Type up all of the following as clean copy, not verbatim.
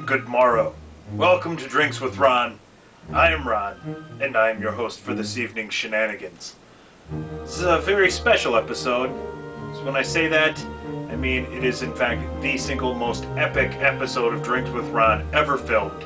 good morrow. Welcome to Drinks with Ron. I am Ron, and I am your host for this evening's shenanigans. This is a very special episode. So when I say that, I mean it is in fact the single most epic episode of Drinks with Ron ever filmed.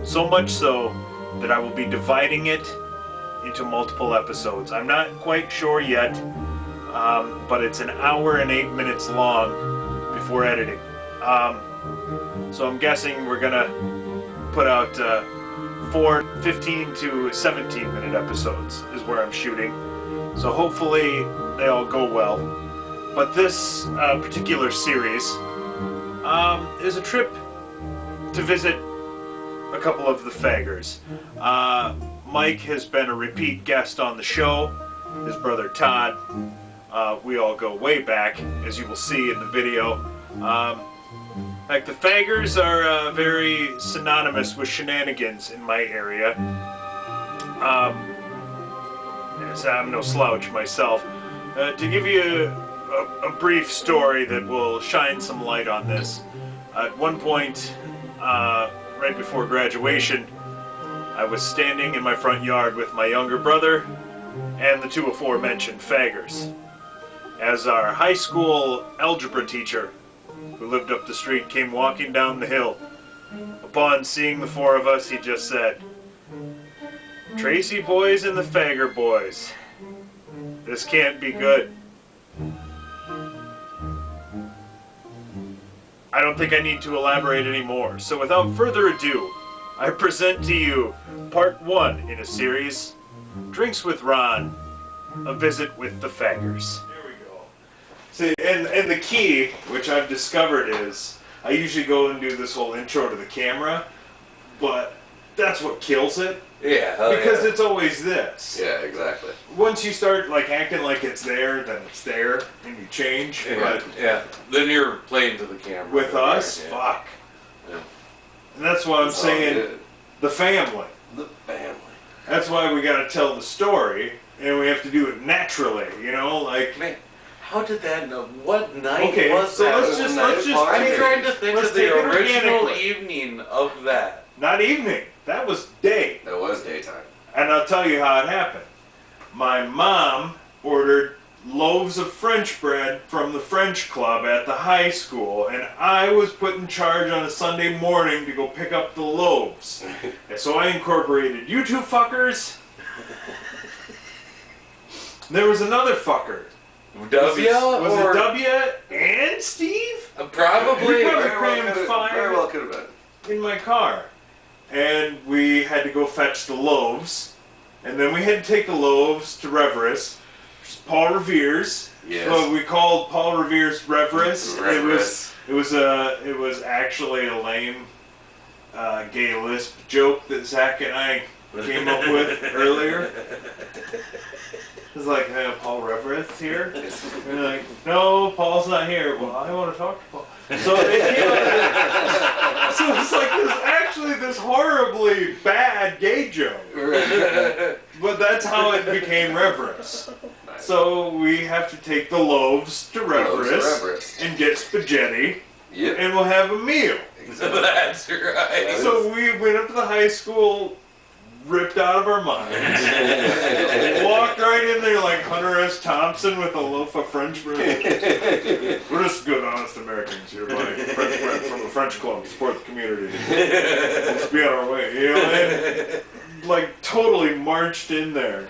So much so that I will be dividing it into multiple episodes. I'm not quite sure yet, but it's an hour and 8 minutes long before editing. So I'm guessing we're gonna put out 4 15 to 17 minute episodes is where I'm shooting. So hopefully they all go well. But this particular series is a trip to visit a couple of the Fagers. Mike has been a repeat guest on the show. His brother Todd. We all go way back, as you will see in the video. Like the Fagers are very synonymous with shenanigans in my area. As I'm no slouch myself. To give you a brief story that will shine some light on this. At one point, right before graduation, I was standing in my front yard with my younger brother and the two aforementioned Fagers. As our high school algebra teacher, who lived up the street, came walking down the hill. Upon seeing the four of us, he just said, "Tracy boys and the Fager boys. This can't be good." I don't think I need to elaborate anymore, so without further ado, I present to you part 1 in a series, Drinks with Ron, a visit with the Fagers. See, and the key, which I've discovered, is I usually go and do this whole intro to the camera, but that's what kills it. Yeah, because it's always this. Yeah, exactly. Once you start like acting like it's there, then it's there, and you change. Yeah, but yeah. Then you're playing to the camera. With us, yeah. fuck. Yeah. And that's why I'm saying the family. The family. That's why we got to tell the story, and we have to do it naturally. You know, like. Man. How did that know? What night was so that? let's just I'm trying to think of the original organically. evening of that. Not evening. That was day. That was daytime. And I'll tell you how it happened. My mom ordered loaves of French bread from the French club at the high school, and I was put in charge on a Sunday morning to go pick up the loaves. And so I incorporated you two fuckers. There was another fucker. W was or it W and Steve? Probably. Very well could have been. In my car. And we had to go fetch the loaves. And then we had to take the loaves to Revere's, which is Paul Revere's. Yes. So we called Paul Revere's Revere's. Revere's. It was actually a lame gay lisp joke that Zach and I came up with earlier. It's like, hey, Paul Revere's here? And we're like, no, Paul's not here. Well, I want to talk to Paul. So it's like this horribly bad gay joke. But that's how it became Revere's. Nice. So we have to take the loaves to Revere's and get spaghetti, and we'll have a meal. Exactly. That's right. So we went up to the high school, ripped out of our minds, walked right in there like Hunter S. Thompson with a loaf of French bread. We're just good, honest Americans here, buddy. French bread from the French club, support the community. Let's be on our way, you know. And like totally marched in there,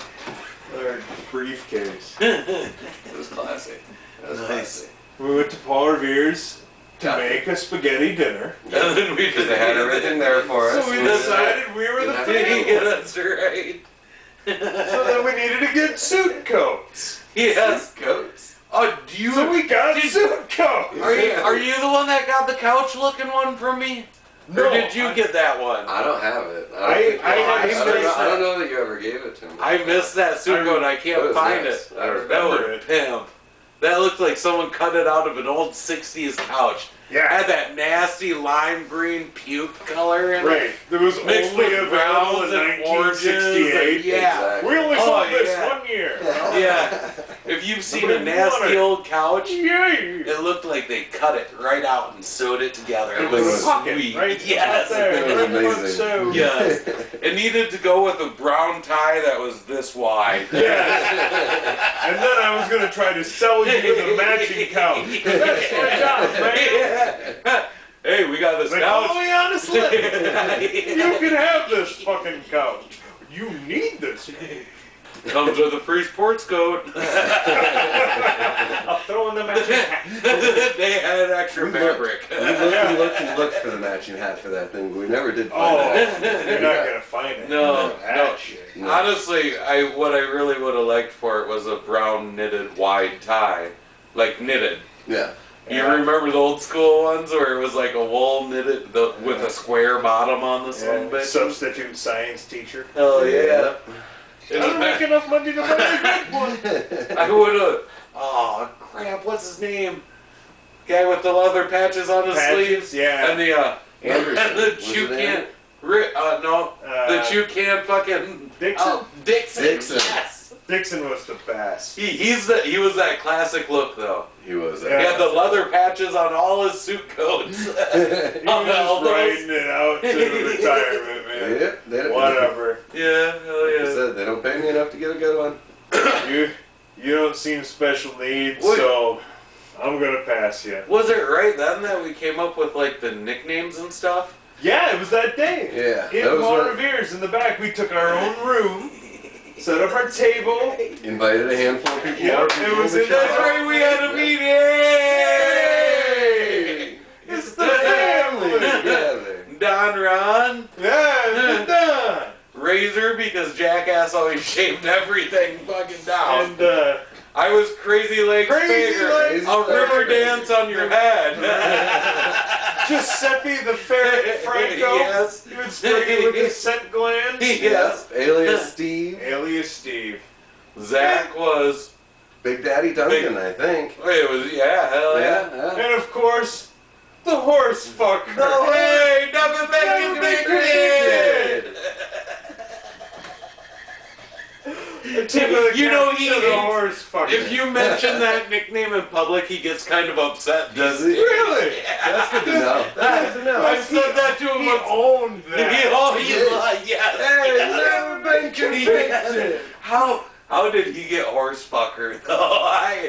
our briefcase. It was classy. That was classy. We went to Paul Revere's to make a spaghetti dinner. And then Because they had everything there for us. So we decided we were the family. Yeah, that's right. So then we needed to get suit coats. Yes. Suit coats. Oh, do you? So we got suit coats. Are you the one that got the couch looking one from me? No, or did you get that one? I don't have it. I don't know that you ever gave it to me. I missed that suit coat. I can't find nice. it. I remember That was pimp. That looked like someone cut it out of an old 60s couch. Yeah. Had that nasty lime green puke color in it. Right. There was Mixed only with available in browns and oranges. 1968. Yeah. Exactly. We only sold this yeah. 1 year. Yeah. If you've seen a nasty old couch, Yay! it looked like they cut it right out and sewed it together. It was was pocket, sweet. right? Yes. It was amazing. So, Yes. It needed to go with a brown tie that was this wide. yeah. And then I was gonna try to sell you the matching couch. That's my job, man. Hey, we got this Like, couch. follow me on a slip. You can have this fucking couch. You need this. Comes with a free sports coat. I'll throw in the matching hat. They had extra fabric. We looked and looked for the matching hat for that thing, but we never did find Oh, it. you're not gonna find it. No, That no. shit. No. Honestly, what I really would have liked for it was a brown knitted wide tie. Like knitted. Yeah. You remember the old school ones where it was like a wool knitted with a square bottom on this one bit? Substitute science teacher. Oh yeah. I don't make enough money to buy a good one. I would have. Oh crap! What's his name? Guy with the leather patches on his sleeves. Yeah. And the Anderson. and the Was chew it can. No, the chew can fucking Dixon? Dixon. Dixon. Yes. Dixon was the best. He was that classic look though. He was. He had the leather patches on all his suit coats. He was riding it out to retirement, man. Yep. Whatever. Yeah, hell He yeah. said they don't pay me enough to get a good one. You don't seem special needs, What? so I'm gonna pass you. Was it right then that we came up with like the nicknames and stuff? Yeah, it was that day. Yeah. In That was Paul what Revere's in the back. We took our own room, set up our table. invited a handful of people. Yep, more it people was to in show That's up. right, we had a meeting! Hey! It's the family! Together. Don Ron, Yeah, it's done! Razor because Jackass always shaved everything fucking down. And, I was Crazy Legs Crazy Fager. Legs A Riverdance on your head. Giuseppe the Ferret Franco. Yes. He would spray you with his scent glands. Yes. Alias Steve. Alias Steve. Zach was. Big Daddy Duncan, I think. It was, yeah, hell yeah. And of course, the horse fucker. Hey, never been convicted! The tip of the You know, cap he to the hates- horse fucker. If you mention that nickname in public, he gets kind of upset. Does he? Really? That's good to know. That's good to know. I said that to him He once. owned that. He's like, yes. Hey, never been convicted. How did he get horse fucker though? I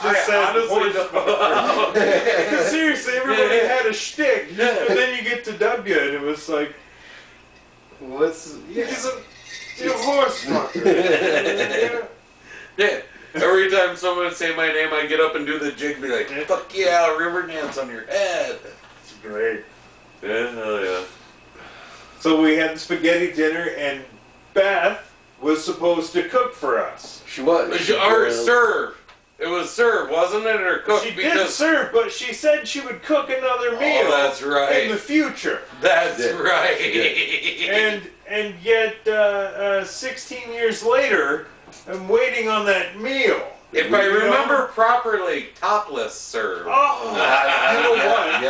just said honestly horse don't fucker. Because know. seriously, everybody had a shtick, and then you get to W, and it was like, What's... he's a horse fucker. Yeah. Every time someone would say my name, I get up and do the jig, be like, fuck yeah, Riverdance on your head. It's great. Yeah, hell yeah. So we had spaghetti dinner, and Beth was supposed to cook for us. She was. Or serve. It was serve, wasn't it? Or cook? She did serve, but she said she would cook another meal. Oh, that's right. In the future. That's Yeah. right. And yet, 16 years later, I'm waiting on that meal. If I remember properly, topless serve. Oh, you know what?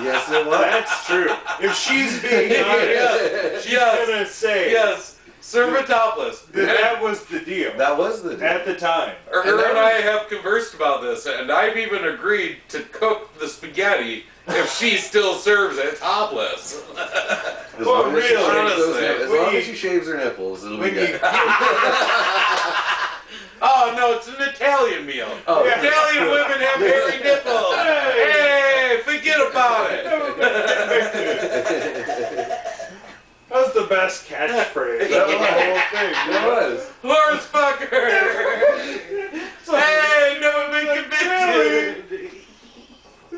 Yes, it was. That's true. If she's being honest, she's gonna say Yes, serve a topless. that was the deal That was the deal. at the time. Her and I have conversed about this, and I've even agreed to cook the spaghetti if she still serves it topless. As long as she really? shaves those Honestly. nipples- as long as she shaves her nipples, it'll be When you, good. Oh no, it's an Italian meal. Oh, Yeah. Italian women have hairy nipples. Hey, forget about it. that was the best catchphrase. That was the whole thing. It was. Horse fucker. Hey, never been convicted.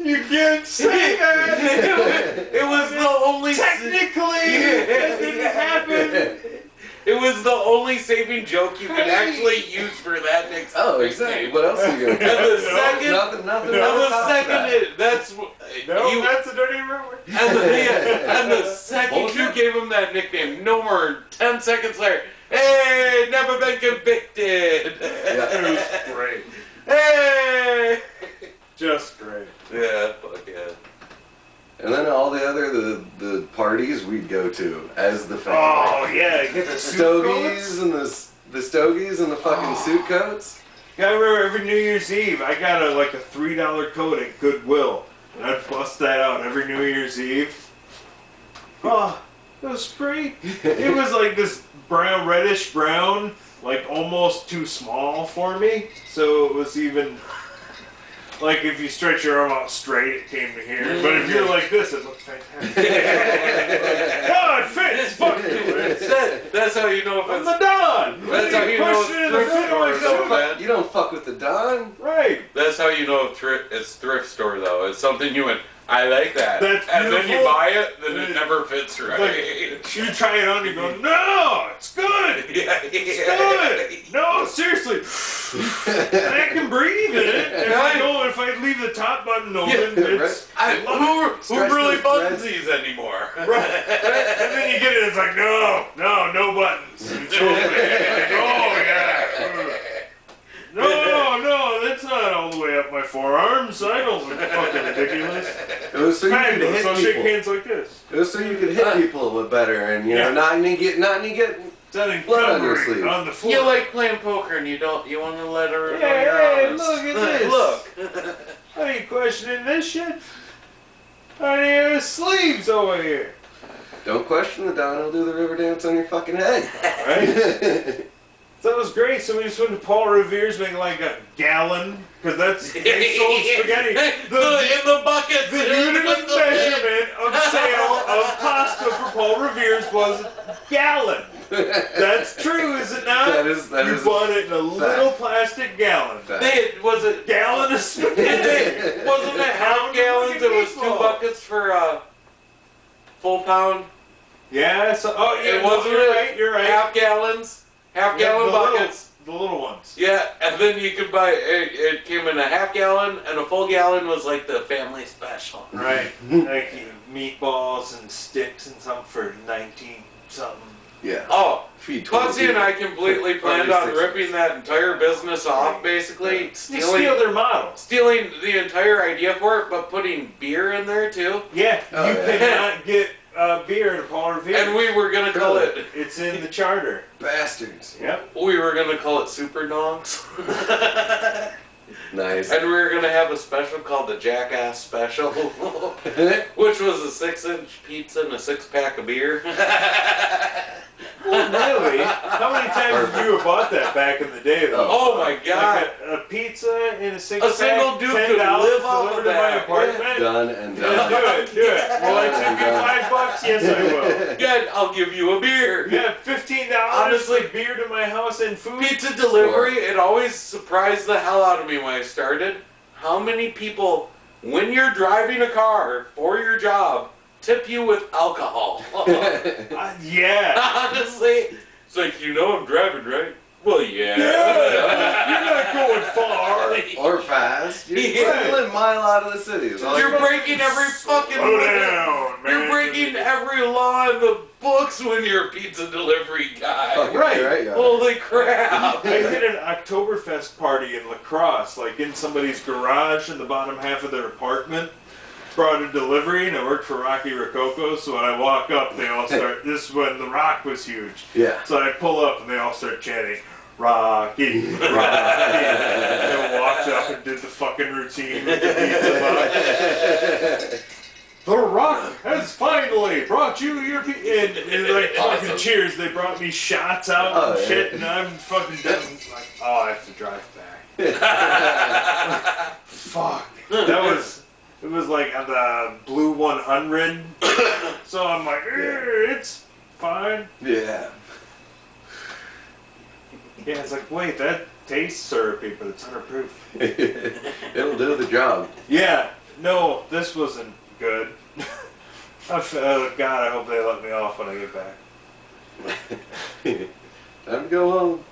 You can't say that. It was the only. Technically, that didn't happen. It was the only saving joke you could actually use for that next. Oh, exactly. What else are you going to And do? the second, Nothing and over the top of second, that. that's No, you. that's a dirty rumor. And the second you Bullshit. gave him that nickname, no more than 10 seconds later, hey, never been convicted. Yeah. It was great. Hey. Just great. Yeah, fuck yeah. And then all the other the parties we'd go to as the family. Oh yeah, get the suit Stogies coats. and the stogies and the fucking suit coats. I remember every New Year's Eve, I got a $3 coat at Goodwill. And I'd bust that out every New Year's Eve. Oh, it was great. It was like this brown, reddish brown, like almost too small for me. So it was even, like if you stretch your arm out straight, it came to here. But if you're like this, it looks fantastic. Oh, it fits. Fuck you. That's how you know if I'm it's the Don. That's how you know it's thrift store, though, man. You don't fuck with the Don? Right. That's how you know it's thrift store, though. It's something you went, I like that. That's and then you beautiful. buy it, then it never fits right. Like, you try it on, you go, no, it's good. Yeah, It's good. No, seriously. I can breathe in it. If I leave the top button open, it's... Who really those buttons threads. these anymore? Right. And then you get it, it's like, no buttons. It's open. Like, oh, yeah. No, that's not all the way up my forearms. I don't look fucking ridiculous. It was so you could Fabulous. hit I'll shake people. hands like this. It was so you could hit people a little better, and you know, not any get It's blood on your sleeve. on the floor. You like playing poker and you want to let her know Yeah, you're hey, honest. look at this. Look. I ain't questioning this shit. I ain't have sleeves over here. Don't question the Don. He'll do the Riverdance on your fucking head. Right? So that was great. So we just went to Paul Revere's, making like a gallon, because that's they sold spaghetti. In the buckets. The unit of measurement of sale of pasta for Paul Revere's was gallon. That's true, is it not? That is You bought it in a little plastic gallon. Was it Gallon of spaghetti. Wasn't it half gallons? It was 2 buckets for a full pound. Yeah. So It wasn't you're right. You're right. Half gallons. Half gallon buckets. The little ones. Yeah, and then you could buy it came in a half gallon, and a full gallon was like the family special. Right. Like meatballs and sticks and something for 19 something. Yeah. Oh, Feed 20 Pugsy and I completely planned on 36. ripping that entire business off, basically. You steal their models. Stealing the entire idea for it, but putting beer in there too. Yeah. Oh, You yeah. cannot get beer at Paul Revere. And we were gonna call it. It's in the charter. Bastards. Yep. We were gonna call it Super Dongs. Nice. And we were gonna have a special called the Jackass Special, which was a 6-inch pizza and a 6-pack of beer. Really? How many times have you bought that back in the day, though? Oh my God! Like a pizza in a 6-pack, A single dude could $10 live off of delivered to my that. apartment. Done and Yeah, done. do it. Will I tip you $5? Yes, I will. Good, I'll give you a beer. Yeah, $15 Honestly, for beer to my house and food. Pizza delivery, it always surprised the hell out of me when I started. How many people, when you're driving a car for your job, tip you with alcohol? Yeah. Honestly, it's like, I'm driving, right? Well, yeah. You're not going far. Or fast. You're Yeah. traveling a mile out of the city. Is all You're you- breaking every fucking Slow down, man. You're breaking every law in the books when you're a pizza delivery guy. Fucking Right. yeah. Holy crap. I hit an Oktoberfest party in La Crosse, like in somebody's garage in the bottom half of their apartment. Brought a delivery, and I worked for Rococo, so when I walk up, they all start, this is when The Rock was huge. Yeah. So I pull up, and they all start chanting, Rocky, Rocky. And I walked up and did the fucking routine with the pizza box. The Rock has finally brought you your pizza. And like fucking Awesome. cheers, they brought me shots out Oh, and yeah. shit, and I'm fucking done. Like, oh, I have to drive back. Fuck. It was like on the Blue 100. So I'm like, it's fine. Yeah. Yeah, it's like, wait, that tastes syrupy, but it's 100 proof. It'll do the job. Yeah, no, this wasn't good. God, I hope they let me off when I get back. Time to go home.